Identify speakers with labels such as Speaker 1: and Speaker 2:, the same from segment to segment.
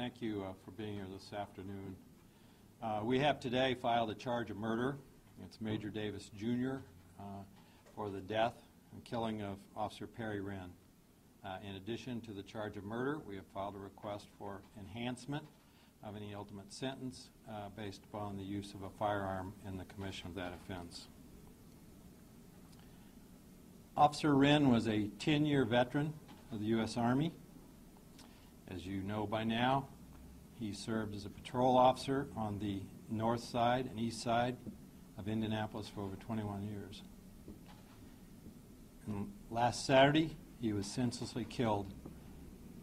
Speaker 1: Thank you for being here this afternoon. We have today filed a charge of murder against Major Davis, Jr. For the death and killing of Officer Perry Renn. In addition to the charge of murder, we have filed a request for enhancement of any ultimate sentence based upon the use of a firearm in the commission of that offense. Officer Renn was a 10-year veteran of the U.S. Army. As you know by now, he served as a patrol officer on the north side and east side of Indianapolis for over 21 years. And last Saturday, he was senselessly killed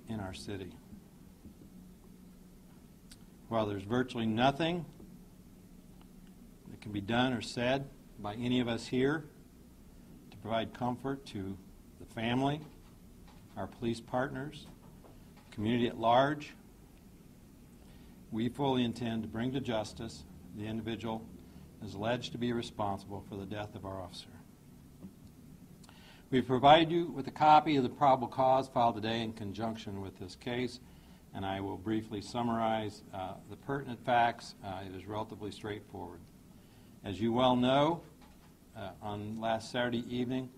Speaker 1: in our city. While there's virtually nothing that can be done or said by any of us here to provide comfort to the family, our police partners, community at large, we fully intend to bring to justice the individual is alleged to be responsible for the death of our officer. We've provided you with a copy of the probable cause filed today in conjunction with this case, and I will briefly summarize the pertinent facts. It is relatively straightforward. As you well know, on last Saturday evening,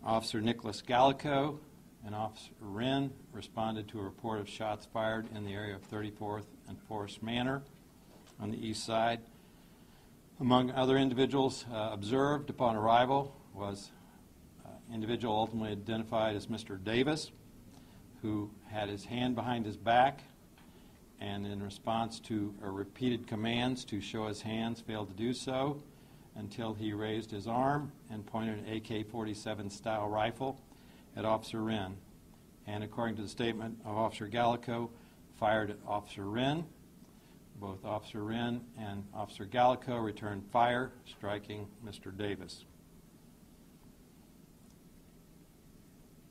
Speaker 1: Officer Nicholas Gallico and Officer Renn responded to a report of shots fired in the area of 34th and Forest Manor on the east side. Among other individuals observed upon arrival was an individual ultimately identified as Mr. Davis, who had his hand behind his back and in response to repeated commands to show his hands failed to do so until he raised his arm and pointed an AK-47 style rifle at Officer Renn, and according to the statement of Officer Gallico, fired at Officer Renn. Both Officer Renn and Officer Gallico returned fire, striking Mr. Davis.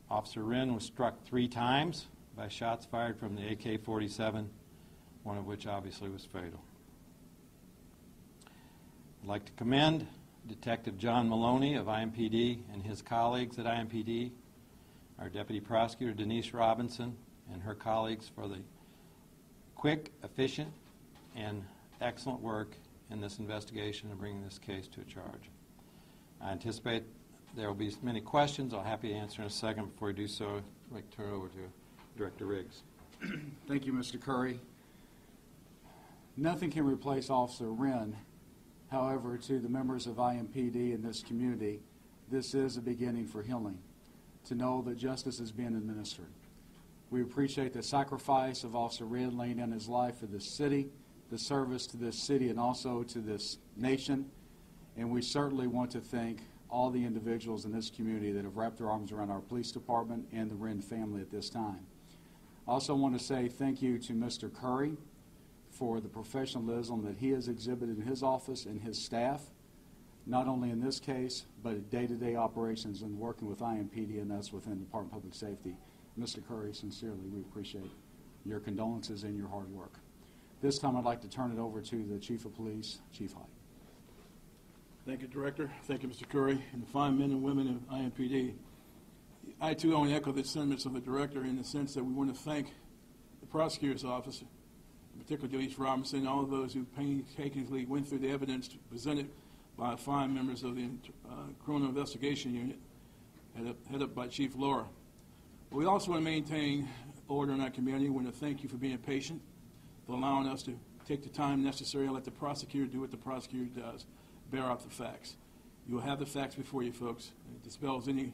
Speaker 1: Officer Renn was struck 3 times by shots fired from the AK-47, one of which obviously was fatal. I'd like to commend Detective John Maloney of IMPD and his colleagues at IMPD, our Deputy Prosecutor Denise Robinson and her colleagues for the quick, efficient, and excellent work in this investigation and bringing this case to a charge. I anticipate there will be many questions. I'll be happy to answer in a second. Before we do so, I'd like to turn it over to Director Riggs.
Speaker 2: Thank you, Mr. Curry. Nothing can replace Officer Renn. However, to the members of IMPD in this community, this is a beginning for healing, to know that justice is being administered. We appreciate the sacrifice of Officer Renn laying down his life for this city, the service to this city and also to this nation, and we certainly want to thank all the individuals in this community that have wrapped their arms around our police department and the Renn family at this time. I also want to say thank you to Mr. Curry for the professionalism that he has exhibited in his office and his staff, not only in this case, but at day-to-day operations and working with IMPD and us within the Department of Public Safety. Mr. Curry, sincerely, we appreciate your condolences and your hard work. This time I'd like to turn it over to the Chief of Police, Chief Hyde.
Speaker 3: Thank you, Director. Thank you, Mr. Curry, and the fine men and women of IMPD. I, too, only echo the sentiments of the Director in the sense that we want to thank the Prosecutor's Office, particularly Denise Robinson, and all of those who painstakingly went through the evidence presented by 5 members of the Criminal Investigation Unit, headed up by Chief Laura. But we also want to maintain order in our community. We want to thank you for being patient, for allowing us to take the time necessary and let the prosecutor do what the prosecutor does, bear out the facts. You will have the facts before you, folks. It dispels any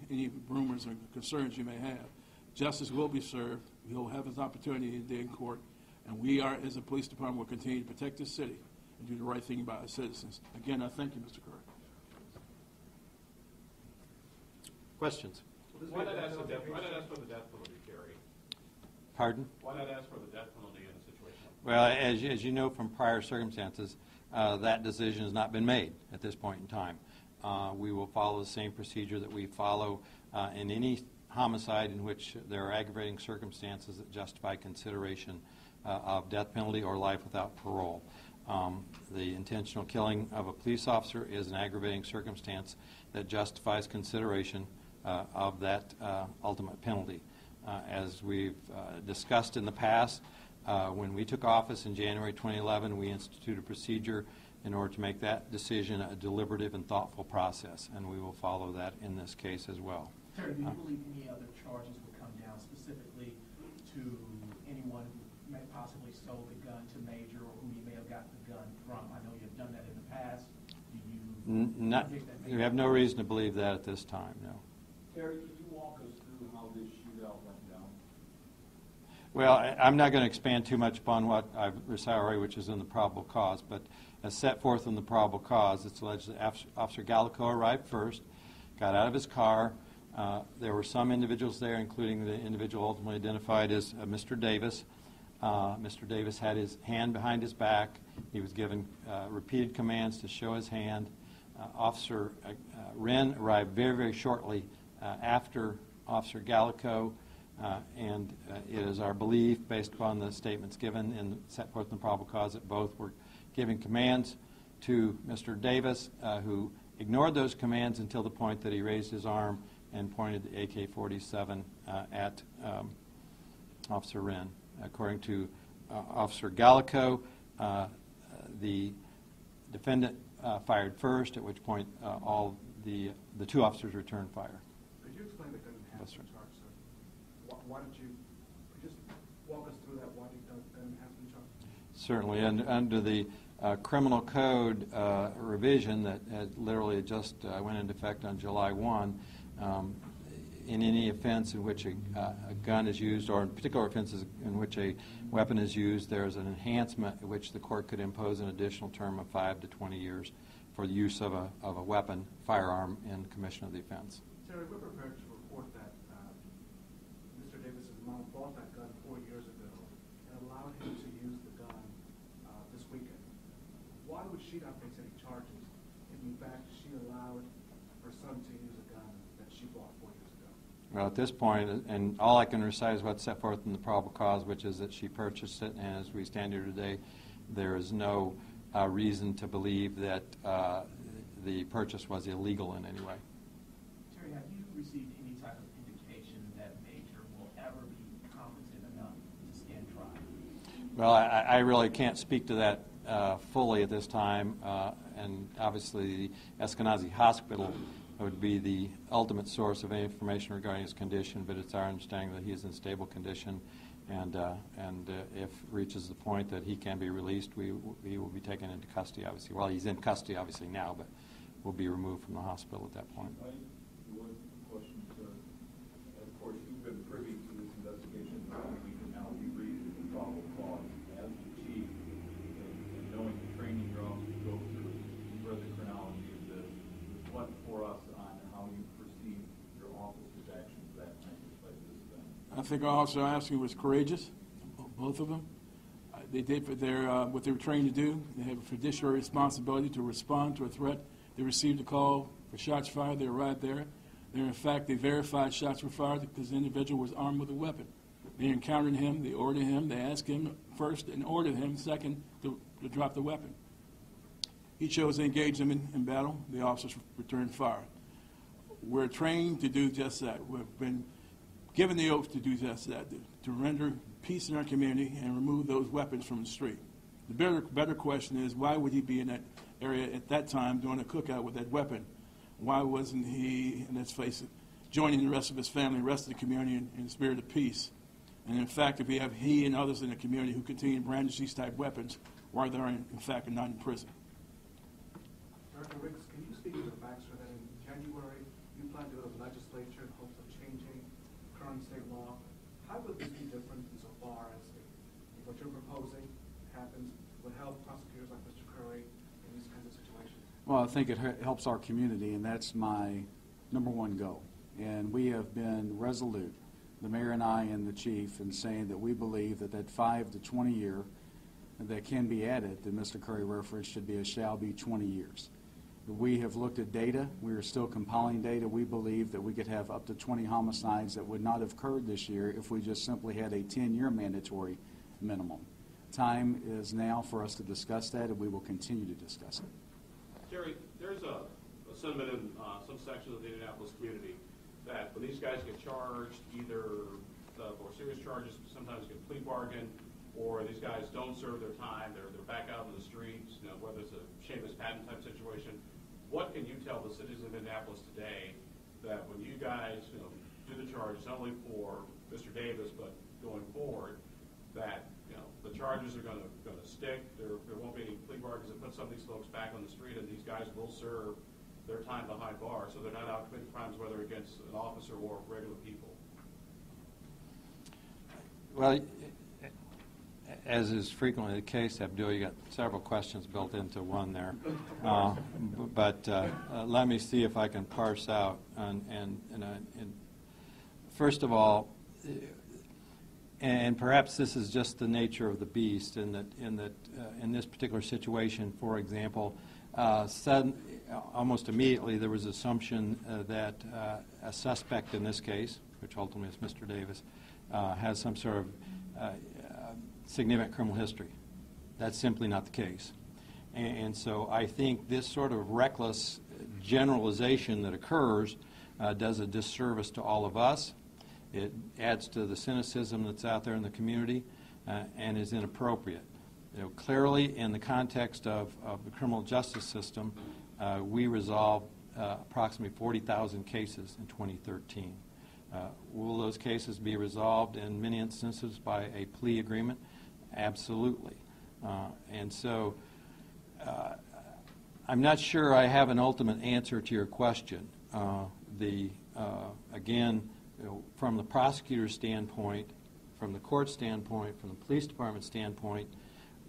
Speaker 3: rumors or concerns you may have. Justice will be served. We will have this opportunity today in court, and we are, as a police department, will continue to protect this city and do the right thing by our citizens. Again, I thank you, Mr. Curry.
Speaker 1: Questions?
Speaker 4: Why not ask for the death penalty, Kerry?
Speaker 1: Pardon?
Speaker 4: Why not ask for the death penalty in a situation like that?
Speaker 1: Well, as you know from prior circumstances, that decision has not been made at this point in time. We will follow the same procedure that we follow in any homicide in which there are aggravating circumstances that justify consideration of death penalty or life without parole. The intentional killing of a police officer is an aggravating circumstance that justifies consideration of that ultimate penalty. As we've discussed in the past, When we took office in January 2011, we instituted a procedure in order to make that decision a deliberative and thoughtful process, and we will follow that in this case as well.
Speaker 5: Terry, do you believe any other charges would come down specifically to anyone who may possibly sold the gun to Major or who you may have gotten the gun from? I know you've done that in the past. Do you predict that
Speaker 1: We have no reason to believe that at this time, no.
Speaker 6: Terry, can you walk us through how this shootout went down?
Speaker 1: Well, I'm not going to expand too much upon what I've recited already, which is in the probable cause, but as set forth in the probable cause, it's alleged that Officer Gallico arrived first, got out of his car. There were some individuals there, including the individual ultimately identified as Mr. Davis. Mr. Davis had his hand behind his back. He was given repeated commands to show his hand. Officer Renn arrived very, very shortly after Officer Gallico, and it is our belief, based upon the statements given and set forth in the probable cause, that both were giving commands to Mr. Davis, who ignored those commands until the point that he raised his arm and pointed the AK-47 at Officer Renn. According to Officer Gallico, the defendant fired first, at which point all the two officers returned fire.
Speaker 7: Could you explain the gun enhancement charge, sir? Why don't you just walk us through that? Why did the gun enhancement charge?
Speaker 1: Certainly, and under the criminal code revision that had literally just went into effect on July 1, in any offense in which a gun is used, or in particular offenses in which a weapon is used, there is an enhancement in which the court could impose an additional term of 5 to 20 years for the use of a weapon, firearm, in commission of the offense.
Speaker 7: Terry, we're prepared to report that Mr. Davis's mom bought that gun 4 years ago and allowed him to use the gun this weekend. Why would she not face any charges if, in fact, she allowed her son to use a gun that she bought 4 years ago?
Speaker 1: Well, at this point, and all I can recite is what's set forth in the probable cause, which is that she purchased it, and as we stand here today, there is no reason to believe that the purchase was illegal in any way.
Speaker 5: Terry, have you received any type of indication that Major will ever be competent enough to stand trial?
Speaker 1: Well, I really can't speak to that fully at this time, and obviously the Eskenazi Hospital would be the ultimate source of any information regarding his condition, but it's our understanding that he is in stable condition, and if reaches the point that he can be released, he will be taken into custody, obviously. Well, he's in custody, obviously, now, but will be removed from the hospital at that point.
Speaker 6: One question, sir. Of course, you've been privy to this investigation. We can now read the probable cause as the chief, and knowing the training you're off to go through, you've read the chronology of this. What for us on how you perceive your officer's actions that night despite this event?
Speaker 3: I think our officer asking was courageous, both of them. They did what they were trained to do. They have a fiduciary responsibility to respond to a threat. They received a call for shots fired. They arrived there. In fact, they verified shots were fired because the individual was armed with a weapon. They encountered him. They ordered him. They asked him first and ordered him second to drop the weapon. He chose to engage them in battle. The officers returned fire. We're trained to do just that. We've been given the oath to do just that, to render peace in our community and remove those weapons from the street. The better question is, why would he be in that area at that time doing a cookout with that weapon? Why wasn't he, and let's face it, joining the rest of his family, the rest of the community in the spirit of peace? And in fact, if we have he and others in the community who continue to brandish these type weapons, why they are in fact not in prison?
Speaker 7: Director Riggs, can you speak to the facts for that? In January, you plan to go to the legislature in hopes of changing current state law. How would this be different insofar as what you're proposing happens would help prosecutors like Mr. Curry in these kinds of situations?
Speaker 2: Well, I think it helps our community, and that's my number one goal. And we have been resolute, the mayor and I and the chief, in saying that we believe that 5 to 20 year that can be added that Mr. Curry referenced should be a shall be 20 years. We have looked at data. We are still compiling data. We believe that we could have up to 20 homicides that would not have occurred this year if we just simply had a 10-year mandatory minimum. Time is now for us to discuss that, and we will continue to discuss it.
Speaker 4: Terry, there's a sentiment in some sections of the Indianapolis community that when these guys get charged, either for serious charges, sometimes get plea bargain, or these guys don't serve their time, they're back out on the streets, whether it's a Seamus Patton type situation. What can you tell the citizens of Indianapolis today that when you guys do the charge, not only for Mr. Davis, but going forward, that the charges are going to stick, there won't be any plea bargains that put some of these folks back on the street, and these guys will serve their time behind bars, so they're not out committing crimes, whether against an officer or regular people?
Speaker 1: Well, as is frequently the case, Abdul, you got several questions built into one there. But let me see if I can parse out. And first of all, and perhaps this is just the nature of the beast, in this particular situation, for example, almost immediately there was assumption that a suspect in this case, which ultimately is Mr. Davis, has some sort of significant criminal history. That's simply not the case. And so I think this sort of reckless generalization that occurs does a disservice to all of us. It adds to the cynicism that's out there in the community and is inappropriate. Clearly, in the context of the criminal justice system, we resolved approximately 40,000 cases in 2013. Will those cases be resolved in many instances by a plea agreement? Absolutely. And so I'm not sure I have an ultimate answer to your question. Again, from the prosecutor's standpoint, from the court standpoint, from the police department standpoint,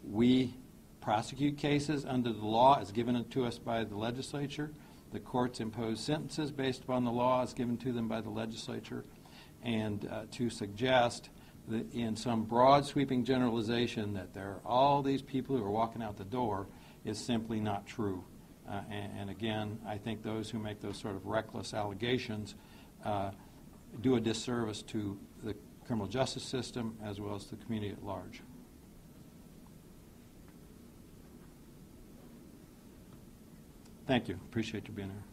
Speaker 1: we prosecute cases under the law as given to us by the legislature. The courts impose sentences based upon the law as given to them by the legislature. And to suggest that in some broad sweeping generalization that there are all these people who are walking out the door is simply not true. And again, I think those who make those sort of reckless allegations do a disservice to the criminal justice system as well as the community at large. Thank you. Appreciate you being here.